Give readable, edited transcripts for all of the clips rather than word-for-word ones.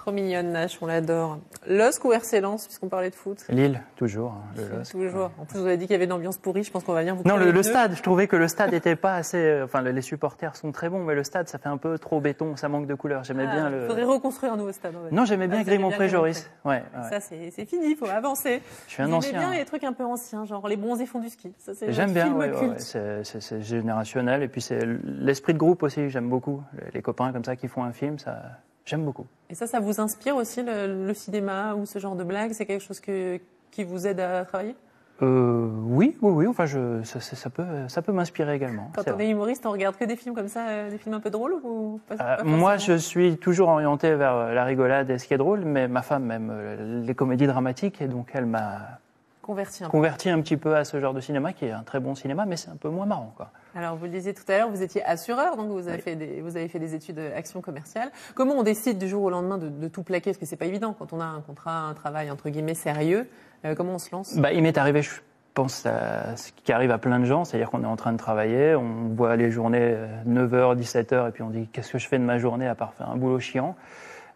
Trop mignonne, Nash, on l'adore. LOSC ou RC Lens, puisqu'on parlait de foot? Lille, toujours. Hein, le LOSC. Toujours. En plus, vous avez dit qu'il y avait une ambiance pourrie, je pense qu'on va venir vous Non, créer le deux. stade, je trouvais que le stade n'était pas assez... Enfin, les supporters sont très bons, mais le stade, ça fait un peu trop béton, ça manque de couleur. J'aimais bien le... Il faudrait reconstruire un nouveau stade. Non, j'aimais bien Grimont-Pré-Joris. Ouais. Ça, c'est fini, il faut avancer. Je suis un ancien. J'aimais bien les trucs un peu anciens, genre les bronzés font du ski. J'aime bien, culte. c'est générationnel. Et puis, c'est l'esprit de groupe aussi, j'aime beaucoup. Les copains comme ça qui font un film, ça... J'aime beaucoup. Et ça vous inspire aussi, le cinéma ou ce genre de blagues? C'est quelque chose qui vous aide à travailler? Oui. Enfin, ça peut m'inspirer également. Quand on est humoriste, on regarde que des films comme ça, des films un peu drôles ou pas moi, je suis toujours orienté vers la rigolade et ce qui est drôle, mais ma femme aime les comédies dramatiques et donc elle m'a converti un petit peu à ce genre de cinéma qui est un très bon cinéma, mais c'est un peu moins marrant, quoi. Alors, vous le disiez tout à l'heure, vous étiez assureur, donc vous avez fait des études action commerciale. Comment on décide du jour au lendemain de tout plaquer? Parce que c'est pas évident quand on a un contrat, un travail entre guillemets sérieux. Comment on se lance? Il m'est arrivé, je pense, à ce qui arrive à plein de gens, c'est-à-dire qu'on est en train de travailler, on voit les journées 9h, 17h, et puis on dit qu'est-ce que je fais de ma journée à part faire un boulot chiant?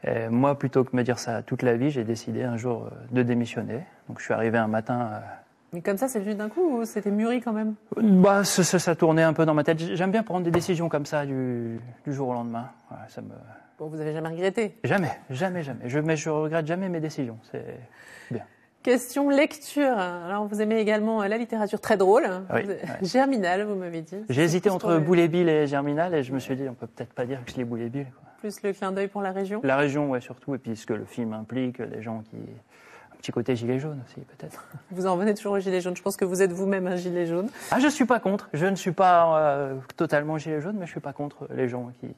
Et moi, plutôt que me dire ça toute la vie, j'ai décidé un jour de démissionner. Donc je suis arrivé un matin... Mais comme ça, c'est venu d'un coup ou c'était mûri quand même? Ça tournait un peu dans ma tête. J'aime bien prendre des décisions comme ça du jour au lendemain. Voilà, Bon, vous avez jamais regretté? Jamais. Je regrette jamais mes décisions. C'est bien. Question lecture. Alors, vous aimez également la littérature très drôle. Oui, Germinal, vous m'avez dit. J'ai hésité entre Boule et Bill et Germinal et je me suis dit, on peut peut-être pas dire que je lis Boule et Bill, quoi. Plus le clin d'œil pour la région? La région, ouais, surtout. Et puis ce que le film implique, les gens qui... Un petit côté gilet jaune aussi, peut-être. Vous en venez toujours au gilet jaune. Je pense que vous êtes vous-même un gilet jaune. Ah, je suis pas contre. Je ne suis pas totalement gilet jaune, mais je suis pas contre les gens qui...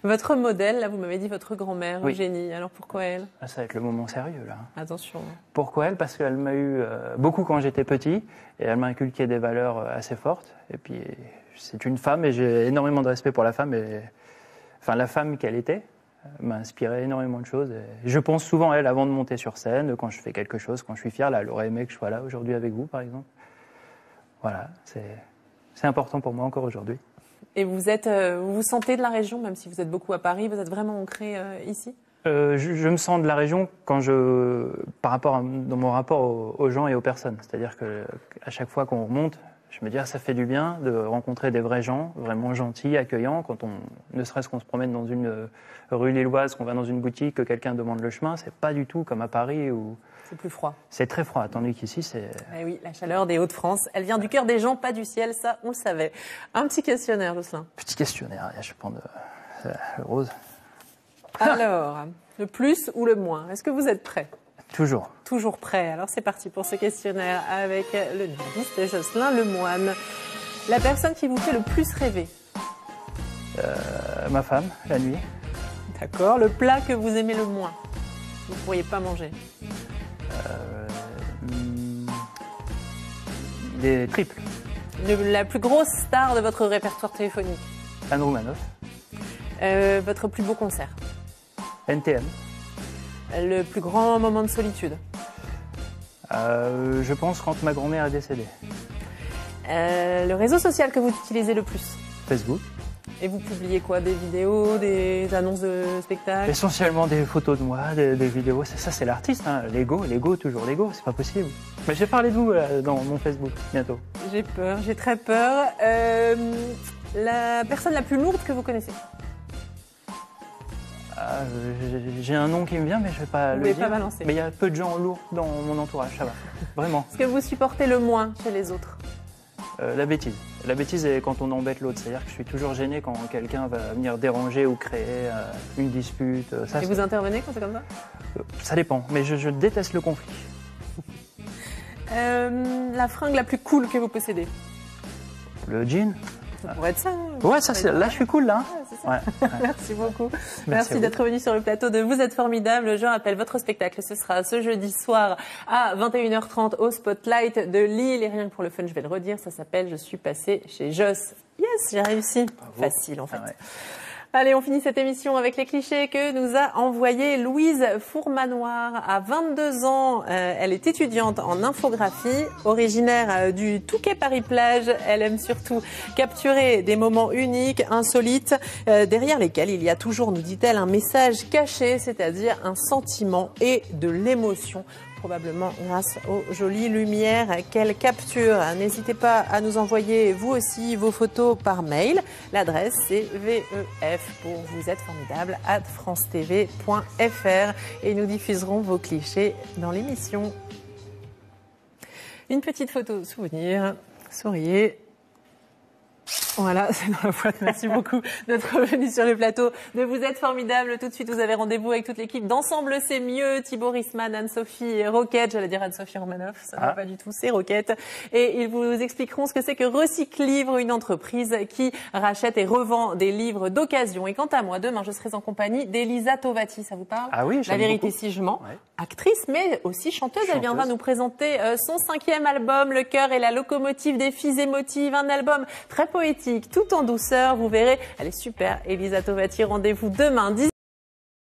Votre modèle, là, vous m'avez dit votre grand-mère, Oui. Eugénie. Alors pourquoi elle? Ah, ça va être le moment sérieux, là. Attention. Pourquoi elle? Parce qu'elle m'a eu beaucoup quand j'étais petit et elle m'a inculqué des valeurs assez fortes. Et puis, c'est une femme et j'ai énormément de respect pour la femme. Enfin, la femme qu'elle était m'a inspiré énormément de choses. Et je pense souvent à elle avant de monter sur scène, quand je fais quelque chose, quand je suis fier. Là, elle aurait aimé que je sois là aujourd'hui avec vous, par exemple. Voilà, c'est important pour moi encore aujourd'hui. Et vous vous sentez de la région, même si vous êtes beaucoup à Paris, vous êtes vraiment ancré ici? Je me sens de la région dans mon rapport aux gens et aux personnes. C'est-à-dire qu'à chaque fois qu'on remonte, je me dis ça fait du bien de rencontrer des vrais gens, vraiment gentils, accueillants. Ne serait-ce qu'on se promène dans une rue lilloise, qu'on va dans une boutique, que quelqu'un demande le chemin, c'est pas du tout comme à Paris où c'est plus froid. C'est très froid, tandis qu'ici c'est... Eh oui, la chaleur des Hauts-de-France, elle vient du cœur des gens, pas du ciel, ça on le savait. Un petit questionnaire, Jocelyn. Petit questionnaire, je vais prendre le rose. Alors, le plus ou le moins, est-ce que vous êtes prêt? Toujours. Toujours prêt. Alors c'est parti pour ce questionnaire avec le nudiste de Jocelyn Lemoine. La personne qui vous fait le plus rêver? Ma femme, la nuit. D'accord. Le plat que vous aimez le moins? Vous ne pourriez pas manger? Des triples. La plus grosse star de votre répertoire téléphonique? Anne Roumanoff. Votre plus beau concert? NTM. Le plus grand moment de solitude? Je pense quand ma grand-mère est décédée. Le réseau social que vous utilisez le plus? Facebook. Et vous publiez quoi? Des vidéos, des annonces de spectacles? Essentiellement des photos de moi, des vidéos. Ça c'est l'artiste, hein. L'ego, toujours l'ego, c'est pas possible. Mais je vais parler de vous dans mon Facebook bientôt. J'ai peur, j'ai très peur. La personne la plus lourde que vous connaissez? J'ai un nom qui me vient, mais je vais pas le dire. Vous pouvez pas balancer. Mais il y a peu de gens lourds dans mon entourage, ça va. Vraiment. Ce que vous supportez le moins chez les autres? La bêtise. La bêtise est quand on embête l'autre. C'est-à-dire que je suis toujours gêné quand quelqu'un va venir déranger ou créer une dispute. Et vous intervenez quand c'est comme ça? Ça dépend, mais je déteste le conflit. La fringue la plus cool que vous possédez? Le jean. Ça pourrait être ça. Ouais, là je suis cool là. Ouais, c'est ça. Ouais. Merci beaucoup. Merci d'être venu sur le plateau de Vous êtes formidable. Je rappelle votre spectacle, ce sera ce jeudi soir à 21h30 au Spotlight de Lille. Et rien que pour le fun, je vais le redire, ça s'appelle Je suis passé chez Joss. Yes, j'ai réussi. Bravo. Facile en fait. Ah ouais. Allez, on finit cette émission avec les clichés que nous a envoyé Louise Fourmanoir. À 22 ans, elle est étudiante en infographie, originaire du Touquet Paris-Plage. Elle aime surtout capturer des moments uniques, insolites, derrière lesquels il y a toujours, nous dit-elle, un message caché, c'est-à-dire un sentiment et de l'émotion. Probablement grâce aux jolies lumières qu'elle capture. N'hésitez pas à nous envoyer vous aussi vos photos par mail. L'adresse c'est VEF pour vous êtes formidable @francetv.fr et nous diffuserons vos clichés dans l'émission. Une petite photo souvenir. Souriez. Voilà, c'est dans la boîte. Merci beaucoup d'être venu sur le plateau de Vous êtes formidable. Tout de suite, vous avez rendez-vous avec toute l'équipe d'Ensemble c'est mieux. Thibaut Risman, Anne-Sophie Roquette. J'allais dire Anne-Sophie Romanoff. Ça ne va pas du tout. C'est Roquette. Et ils vous expliqueront ce que c'est que Recyclivre, une entreprise qui rachète et revend des livres d'occasion. Et quant à moi, demain, je serai en compagnie d'Elisa Tovati. Ça vous parle? Ah oui, La vérité beaucoup. si je mens. Ouais. Actrice, mais aussi chanteuse. Elle viendra nous présenter son 5e album, Le cœur et la locomotive des filles émotives. Un album très poétique, tout en douceur. Vous verrez, elle est super. Elisa Tovati, rendez-vous demain.